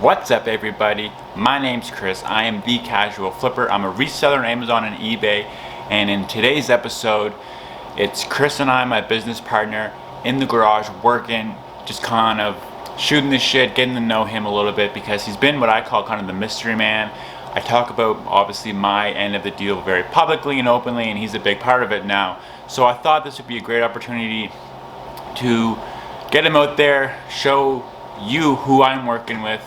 What's up, everybody? My name's Chris. I am the Casual Flipper. I'm a reseller on Amazon and eBay, and in today's episode it's Chris and I, my business partner, in the garage working, just kind of shooting the shit, getting to know him a little bit, because he's been what I call kind of the mystery man. I talk about obviously my end of the deal very publicly and openly, and he's a big part of it now. So I thought this would be a great opportunity to get him out there, show you who I'm working with.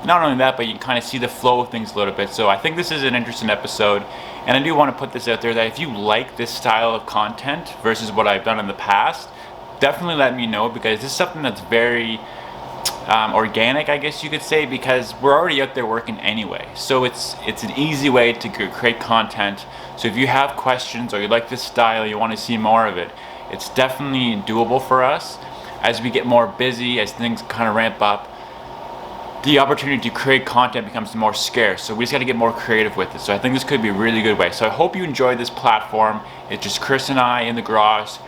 Not only that, but you can kind of see the flow of things a little bit. So I think this is an interesting episode, and I do want to put this out there that if you like this style of content versus what I've done in the past, definitely let me know, because this is something that's very organic, I guess you could say, because we're already out there working anyway. So it's an easy way to create content. So if you have questions or you like this style, you want to see more of it, it's definitely doable for us. As we get more busy, as things kind of ramp up, the opportunity to create content becomes more scarce. So we just got to get more creative with it. So I think this could be a really good way. So I hope you enjoy this platform. It's just Chris and I in the garage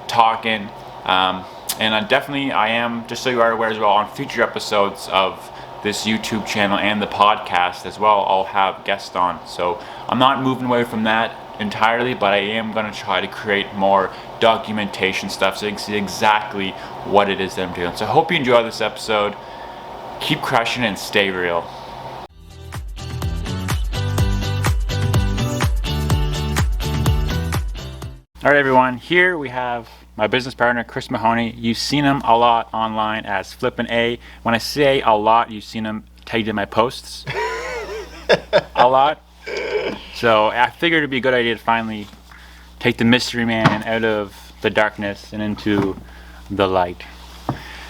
talking. And I am, just so you are aware as well, on future episodes of this YouTube channel and the podcast as well, I'll have guests on. So I'm not moving away from that entirely, but I am going to try to create more documentation stuff so you can see exactly what it is that I'm doing. So I hope you enjoy this episode. Keep crushing and stay real. All right, everyone, here we have my business partner, Chris Mahoney. You've seen him a lot online as Flippin' A. When I say a lot, you've seen him tagged in my posts. A lot. So I figured it'd be a good idea to finally take the mystery man out of the darkness and into the light.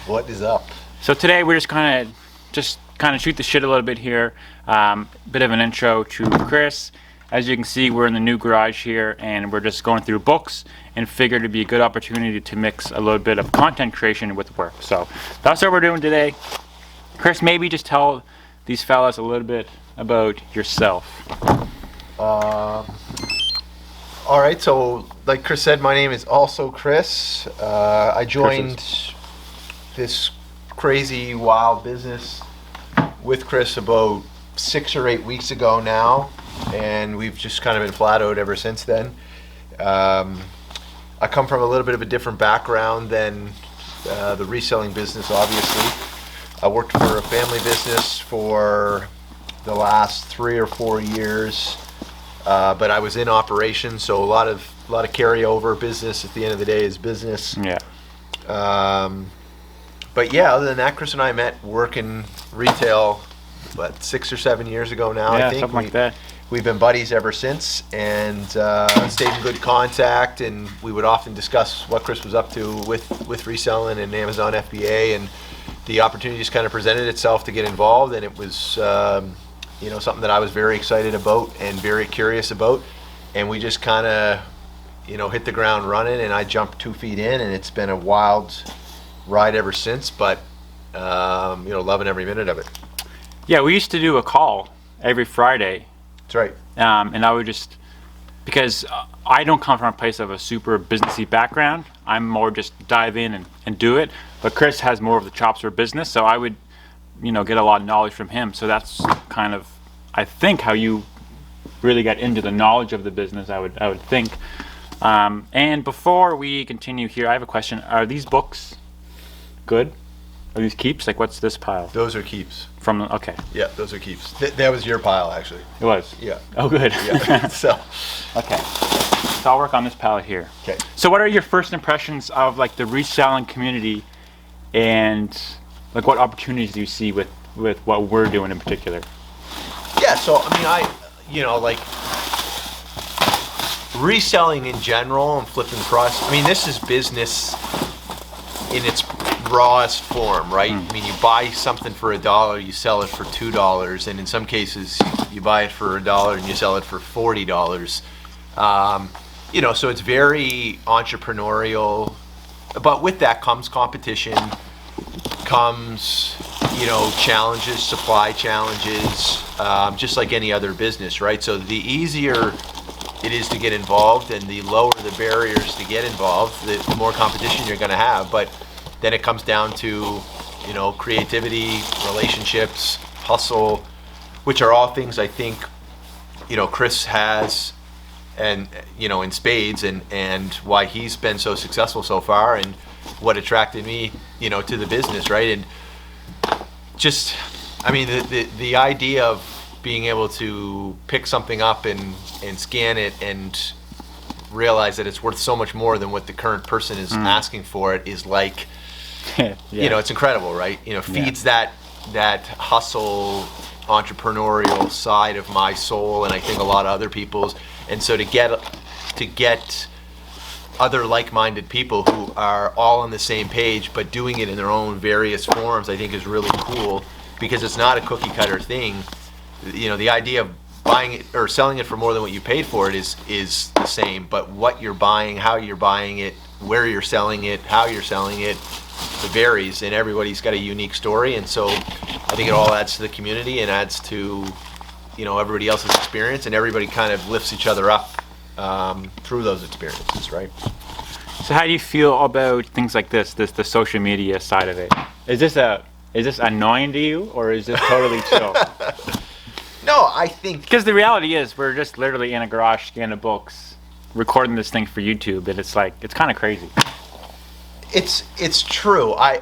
What is up? So today we're just kind of shoot the shit a little bit here. Bit of an intro to Chris. As you can see, we're in the new garage here, and we're just going through books, and figured it'd be a good opportunity to mix a little bit of content creation with work. So that's what we're doing today. Chris, maybe just tell these fellas a little bit about yourself. All right, so like Chris said, my name is also Chris. I joined this crazy wild business with Chris about 6 or 8 weeks ago now, and we've just kind of been flat out ever since then. I come from a little bit of a different background than the reselling business, obviously. I worked for a family business for the last 3 or 4 years, but I was in operations, so a lot of carryover business. At the end of the day, is business. Yeah. But yeah, other than that, Chris and I met working retail, 6 or 7 years ago now. Yeah, I think something like that. We've been buddies ever since, and stayed in good contact, and we would often discuss what Chris was up to with reselling and Amazon FBA, and the opportunity just kind of presented itself to get involved, and it was something that I was very excited about and very curious about, and we just kind of hit the ground running, and I jumped 2 feet in, and it's been a wild ride ever since, but loving every minute of it. Yeah, we used to do a call every Friday. That's right. And I would just, because I don't come from a place of a super businessy background, I'm more just dive in and do it. But Chris has more of the chops for business, so I would, get a lot of knowledge from him. So that's kind of, I think, how you really get into the knowledge of the business, I would think. And before we continue here, I have a question. Are these books good? Are these keeps? Like, what's this pile? Those are keeps. Okay. Yeah, those are keeps. That was your pile, actually. It was? Yeah. Oh, good. Yeah. So. Okay. So I'll work on this palette here. Okay. So what are your first impressions of like the reselling community, and like what opportunities do you see with what we're doing in particular? Yeah, so I mean, reselling in general and flipping cross, I mean, this is business in its rawest form, right? I mean, you buy something for $1, you sell it for $2, and in some cases you buy it for $1 and you sell it for $40. So it's very entrepreneurial, but with that comes competition, comes challenges, supply challenges, just like any other business, right? So the easier it is to get involved and the lower the barriers to get involved, the more competition you're going to have. But then it comes down to creativity, relationships, hustle, which are all things I think, Chris has, and in spades, and why he's been so successful so far, and what attracted me to the business, right? And just, I mean, the idea of being able to pick something up and scan it and realize that it's worth so much more than what the current person is asking for it is like, it's incredible, right? Feeds that hustle, entrepreneurial side of my soul, and I think a lot of other people's. And so to get other like-minded people who are all on the same page but doing it in their own various forms, I think is really cool, because it's not a cookie-cutter thing. The idea of buying it or selling it for more than what you paid for it is the same, but what you're buying, how you're buying it, where you're selling it, how you're selling it, it varies, and everybody's got a unique story. And so I think it all adds to the community and adds to everybody else's experience, and everybody kind of lifts each other up through those experiences, right? So how do you feel about things like the social media side of it? Is this annoying to you, or is this totally chill? No, I think, because the reality is we're just literally in a garage scanning books, recording this thing for YouTube, and it's kind of crazy. It's true. I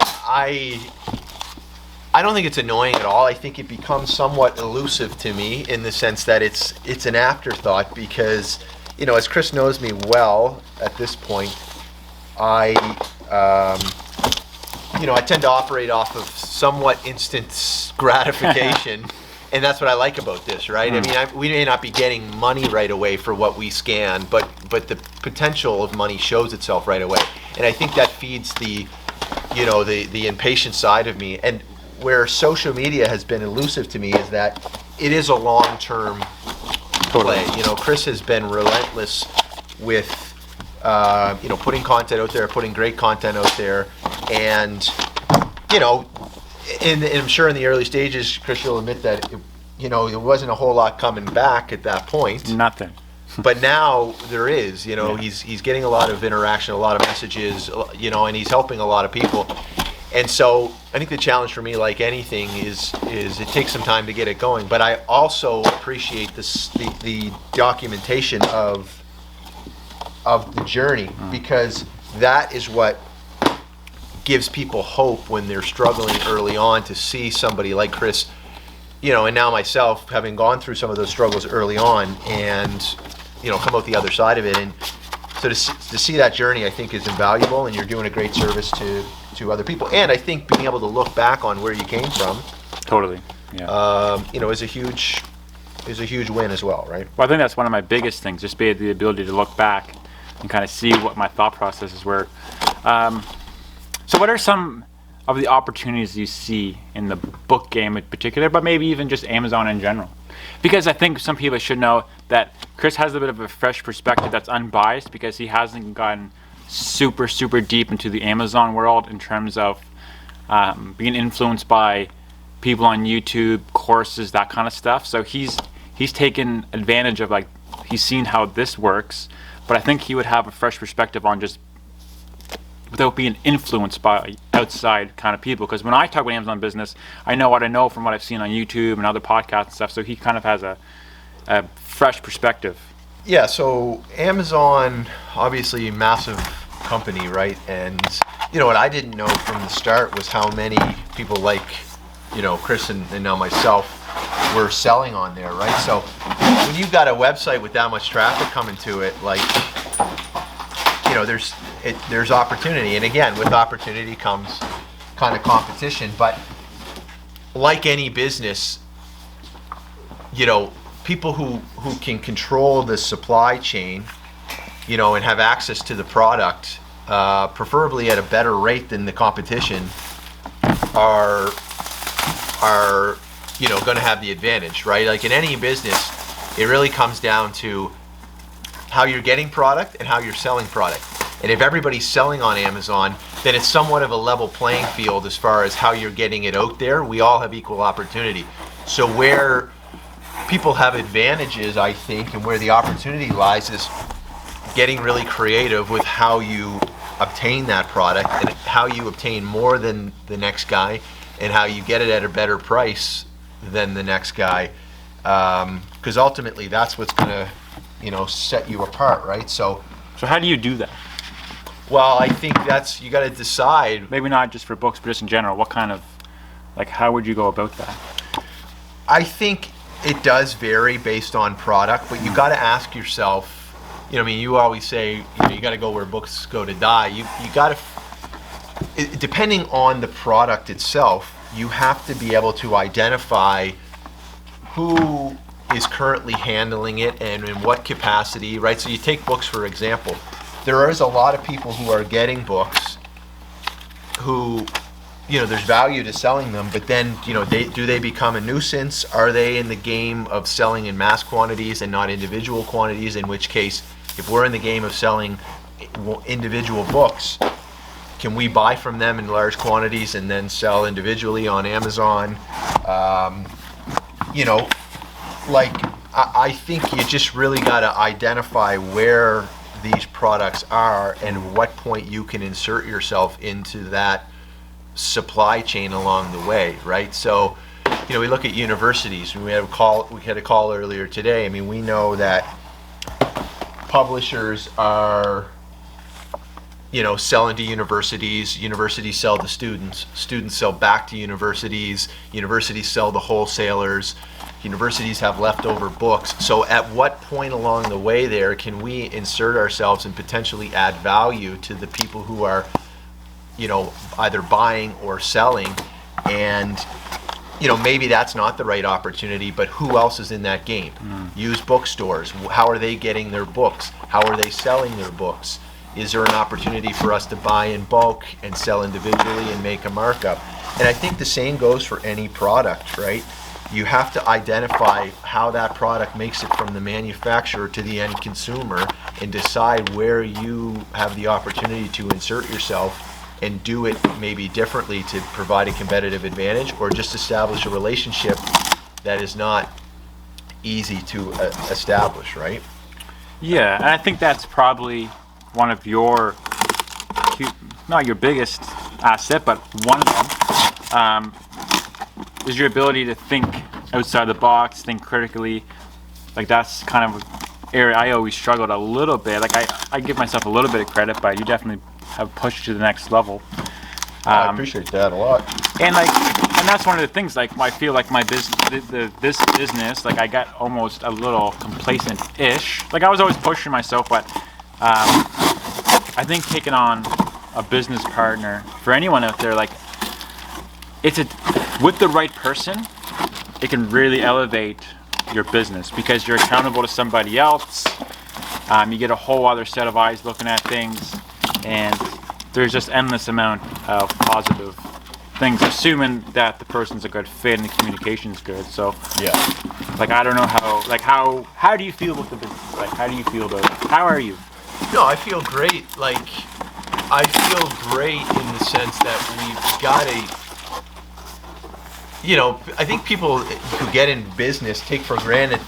don't think it's annoying at all. I think it becomes somewhat elusive to me in the sense that it's an afterthought, because, as Chris knows me well at this point, I tend to operate off of somewhat instant gratification, and that's what I like about this, right? I mean, we may not be getting money right away for what we scan, but the potential of money shows itself right away, and I think that feeds the impatient side of me. And where social media has been elusive to me is that it is a long-term play. Chris has been relentless with putting content out there, putting great content out there, and and I'm sure in the early stages, Chris, you'll admit that there wasn't a whole lot coming back at that point. Nothing. But now there is. He's getting a lot of interaction, a lot of messages, and he's helping a lot of people. And so I think the challenge for me, like anything, is it takes some time to get it going. But I also appreciate the documentation of the journey, because that is what gives people hope when they're struggling early on, to see somebody like Chris, and now myself, having gone through some of those struggles early on, and come out the other side of it. And so to see that journey, I think, is invaluable, and you're doing a great service to other people. And I think being able to look back on where you came from, totally, is a huge win as well, right? Well, I think that's one of my biggest things, just be the ability to look back and kind of see what my thought processes were. So what are some of the opportunities you see in the book game in particular, but maybe even just Amazon in general? Because I think some people should know that Chris has a bit of a fresh perspective that's unbiased, because he hasn't gotten super deep into the Amazon world in terms of being influenced by people on YouTube, courses, that kind of stuff. So he's taken advantage of, he's seen how this works, but I think he would have a fresh perspective on just without being influenced by outside kind of people. Because when I talk about Amazon business, I know what I know from what I've seen on YouTube and other podcasts and stuff. So he kind of has a fresh perspective. Yeah, so Amazon, obviously a massive company, right? And what I didn't know from the start was how many people like Chris and now myself were selling on there, right? So when you've got a website with that much traffic coming to it, there's opportunity. And again, with opportunity comes kind of competition. But like any business, people who can control the supply chain, and have access to the product, preferably at a better rate than the competition, are going to have the advantage, right? Like in any business, it really comes down to how you're getting product and how you're selling product. And if everybody's selling on Amazon, then it's somewhat of a level playing field as far as how you're getting it out there. We all have equal opportunity. So where people have advantages, I think, and where the opportunity lies is getting really creative with how you obtain that product and how you obtain more than the next guy, and how you get it at a better price than the next guy, because ultimately that's what's going to, set you apart, right? So how do you do that? well, I think that's, you got to decide. Maybe not just for books, but just in general. What kind of, how would you go about that? I think it does vary based on product, but you got to ask yourself, you always say, you got to go where books go to die. You got to, depending on the product itself, you have to be able to identify who is currently handling it and in what capacity, right? So you take books, for example. There is a lot of people who are getting books who, there's value to selling them, but then, do they become a nuisance? Are they in the game of selling in mass quantities and not individual quantities? In which case, if we're in the game of selling individual books, can we buy from them in large quantities and then sell individually on Amazon? I think you just really got to identify where these products are and what point you can insert yourself into that supply chain along the way, right? So, we look at universities. We had a call earlier today. I mean, we know that publishers are, selling to universities. Universities sell to students. Students sell back to universities. Universities sell to wholesalers. Universities have leftover books. So at what point along the way there can we insert ourselves and potentially add value to the people who are, either buying or selling? And, maybe that's not the right opportunity, but who else is in that game? Used bookstores. How are they getting their books? How are they selling their books? Is there an opportunity for us to buy in bulk and sell individually and make a markup? And I think the same goes for any product, right? You have to identify how that product makes it from the manufacturer to the end consumer and decide where you have the opportunity to insert yourself and do it maybe differently to provide a competitive advantage, or just establish a relationship that is not easy to establish, right? Yeah, and I think that's probably one of your, not your biggest asset, but one of them, is your ability to think outside the box, think critically. That's kind of an area I always struggled a little bit. I give myself a little bit of credit, but you definitely have pushed to the next level. I appreciate that a lot. And that's one of the things. I feel like my business, this business, I got almost a little complacent-ish. I was always pushing myself, but I think taking on a business partner for anyone out there, with the right person, it can really elevate your business because you're accountable to somebody else. You get a whole other set of eyes looking at things, and there's just endless amount of positive things, assuming that the person's a good fit and the communication's good. So yeah, I don't know how do you feel about the business? How do you feel about it? How are you? No, I feel great. I feel great in the sense that we've got I think people who get in business take for granted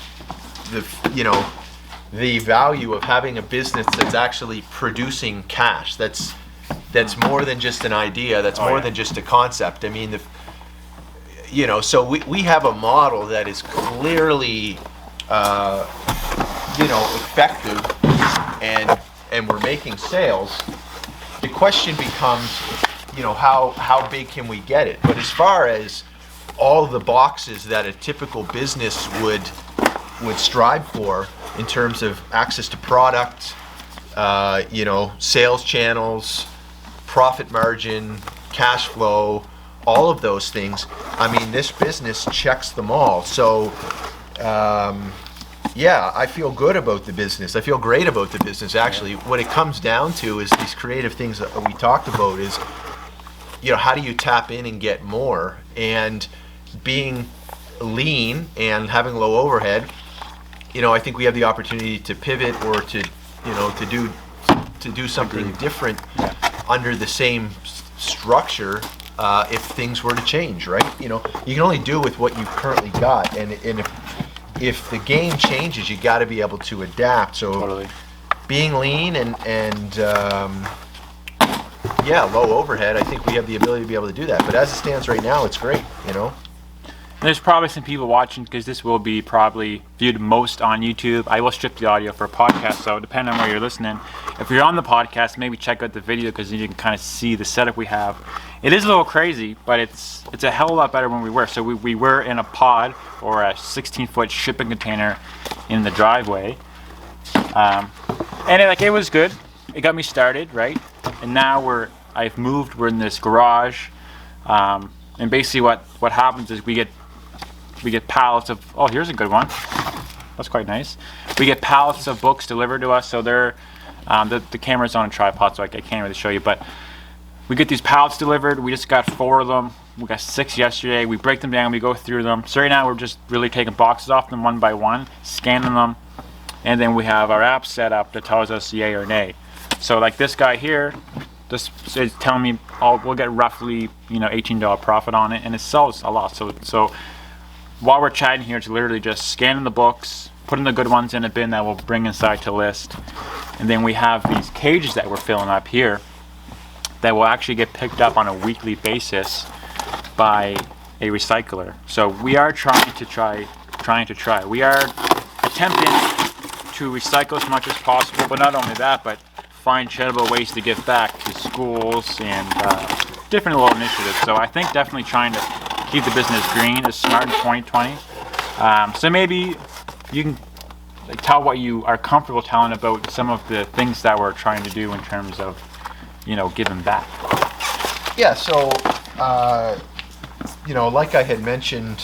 the value of having a business that's actually producing cash. That's more than just an idea. That's more than just a concept. I mean, so we have a model that is clearly, effective, and we're making sales. The question becomes, how big can we get it? But as far as all the boxes that a typical business would strive for in terms of access to product, sales channels, profit margin, cash flow, all of those things, I mean, this business checks them all. So, I feel good about the business. I feel great about the business, actually. What it comes down to is these creative things that we talked about is, how do you tap in and get more? And being lean and having low overhead, I think we have the opportunity to pivot or to do something different under the same structure if things were to change, right? You can only do with what you've currently got, and if the game changes, you got to be able to adapt. So Totally. Being lean and low overhead, I think we have the ability to be able to do that. But as it stands right now, it's great, There's probably some people watching because this will be probably viewed most on YouTube. I will strip the audio for a podcast, so depending on where you're listening. If you're on the podcast, maybe check out the video because you can kind of see the setup we have. It is a little crazy, but it's a hell of a lot better than we were. So we were in a pod or a 16-foot shipping container in the driveway, and it was good. It got me started, right? And now I've moved. We're in this garage, and basically what happens is we get pallets of, oh, here's a good one. That's quite nice. We get pallets of books delivered to us. So they're, the camera's on a tripod, so I can't really show you, but we get these pallets delivered. We just got 4 of them. We got 6 yesterday. We break them down, we go through them. So right now we're just really taking boxes off them one by one, scanning them, and then we have our app set up that tells us yay or nay. So like this guy here, this is telling me we'll get roughly $18 profit on it, and it sells a lot. So while we're chatting here, it's literally just scanning the books, putting the good ones in a bin that we'll bring inside to list, and then we have these cages that we're filling up here that will actually get picked up on a weekly basis by a recycler. So we are trying to try. We are attempting to recycle as much as possible, but not only that, but find charitable ways to give back to schools and different little initiatives. So I think definitely trying to keep the business green is smart in 2020. So maybe you can tell what you are comfortable telling about some of the things that we're trying to do in terms of, giving back. Yeah, so, like I had mentioned,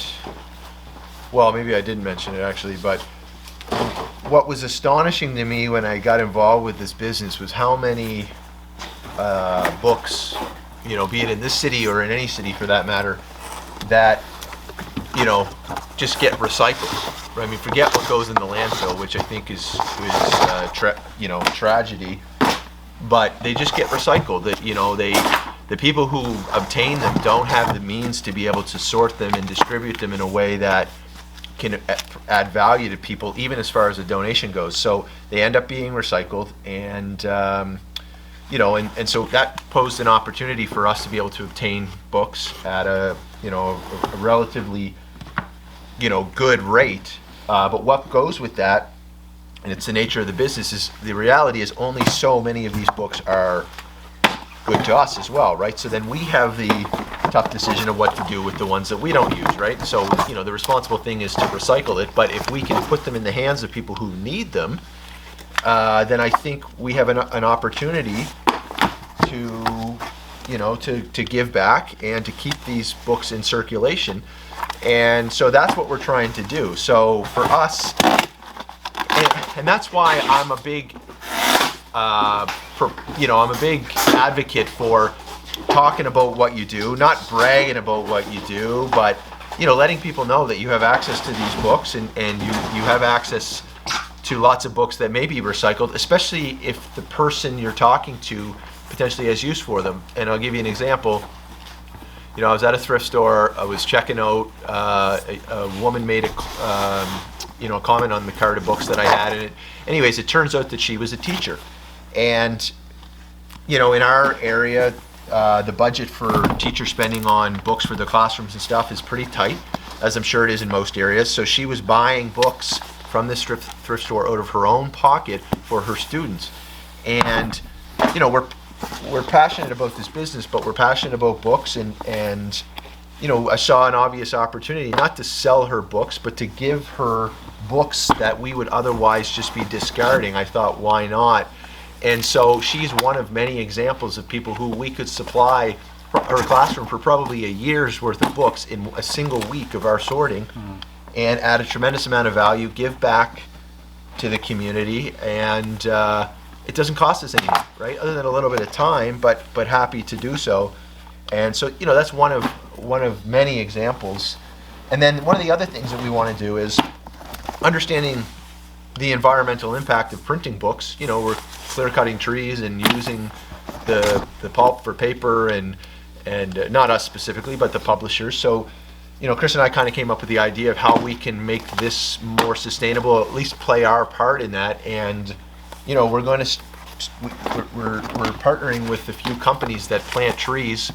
well, maybe I didn't mention it actually, but what was astonishing to me when I got involved with this business was how many books, be it in this city or in any city for that matter, that, just get recycled. I mean, forget what goes in the landfill, which I think is tragedy. But they just get recycled. That the people who obtain them don't have the means to be able to sort them and distribute them in a way that can add value to people, even as far as a donation goes. So they end up being recycled, and and so that posed an opportunity for us to be able to obtain books at a relatively good rate. But what goes with that, and it's the nature of the business, is the reality is only so many of these books are good to us as well, right? So then we have the tough decision of what to do with the ones that we don't use, right? So, the responsible thing is to recycle it, but if we can put them in the hands of people who need them, then I think we have an opportunity to give back and to keep these books in circulation. And so that's what we're trying to do. So for us, and that's why I'm a big, I'm a big advocate for talking about what you do, not bragging about what you do, but letting people know that you have access to these books and you have access to lots of books that may be recycled, especially if the person you're talking to potentially has use for them. And I'll give you an example. I was at a thrift store. I was checking out. A woman made a comment on the cart of books that I had. And anyways, it turns out that she was a teacher. And in our area, the budget for teacher spending on books for the classrooms and stuff is pretty tight, as I'm sure it is in most areas. So she was buying books from this thrift store out of her own pocket for her students. And we're passionate about this business, but we're passionate about books, and I saw an obvious opportunity not to sell her books, but to give her books that we would otherwise just be discarding. I thought, why not? And so she's one of many examples of people who we could supply her classroom for probably a year's worth of books in a single week of our sorting, and add a tremendous amount of value, give back to the community, and it doesn't cost us anything, right? Other than a little bit of time, but happy to do so. And so, that's one of many examples. And then one of the other things that we want to do is understanding the environmental impact of printing books. We're clear cutting trees and using the pulp for paper, and not us specifically, but the publishers. So, Chris and I kind of came up with the idea of how we can make this more sustainable, at least play our part in that. And we're partnering with a few companies that plant trees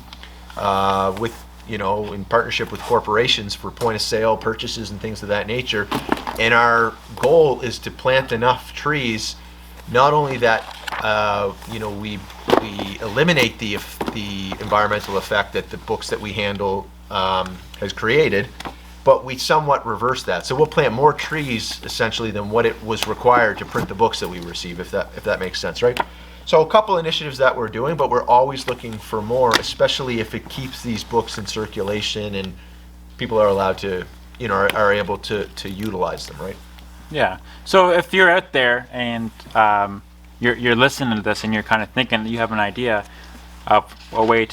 with in partnership with corporations for point of sale purchases and things of that nature. And our goal is to plant enough trees, not only that we eliminate the environmental effect that the books that we handle has created, but we somewhat reverse that. So we'll plant more trees essentially than what it was required to print the books that we receive, if that makes sense, right? So a couple initiatives that we're doing, but we're always looking for more, especially if it keeps these books in circulation and people are allowed to, are able to utilize them, right? Yeah. So if you're out there and you're listening to this and you're kind of thinking that you have an idea of a way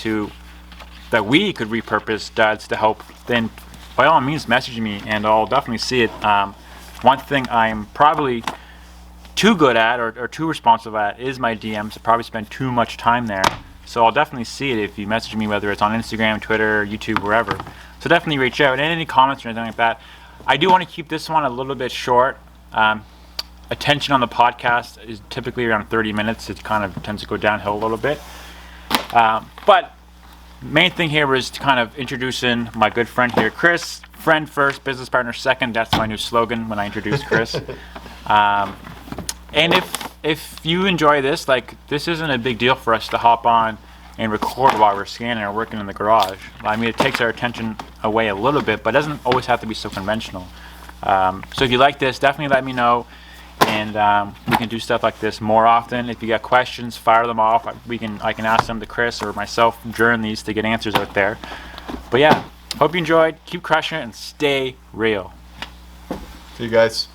that we could repurpose duds to help, then by all means message me and I'll definitely see it. One thing I'm probably too good at or too responsive at is my DMs. I probably spend too much time there. So I'll definitely see it if you message me, whether it's on Instagram, Twitter, YouTube, wherever. So definitely reach out. And any comments or anything like that. I do want to keep this one a little bit short. Attention on the podcast is typically around 30 minutes. It kind of tends to go downhill a little bit. But main thing here was to kind of introducing my good friend here, Chris. Friend first, business partner second. That's my new slogan when I introduce Chris. And if you enjoy this, this isn't a big deal for us to hop on and record while we're scanning or working in the garage. I mean, it takes our attention away a little bit, but it doesn't always have to be so conventional. So if you like this, definitely let me know, and we can do stuff like this more often. If you got questions, fire them off. I can ask them to Chris or myself during these to get answers out there. But yeah, hope you enjoyed. Keep crushing it and stay real. See you guys.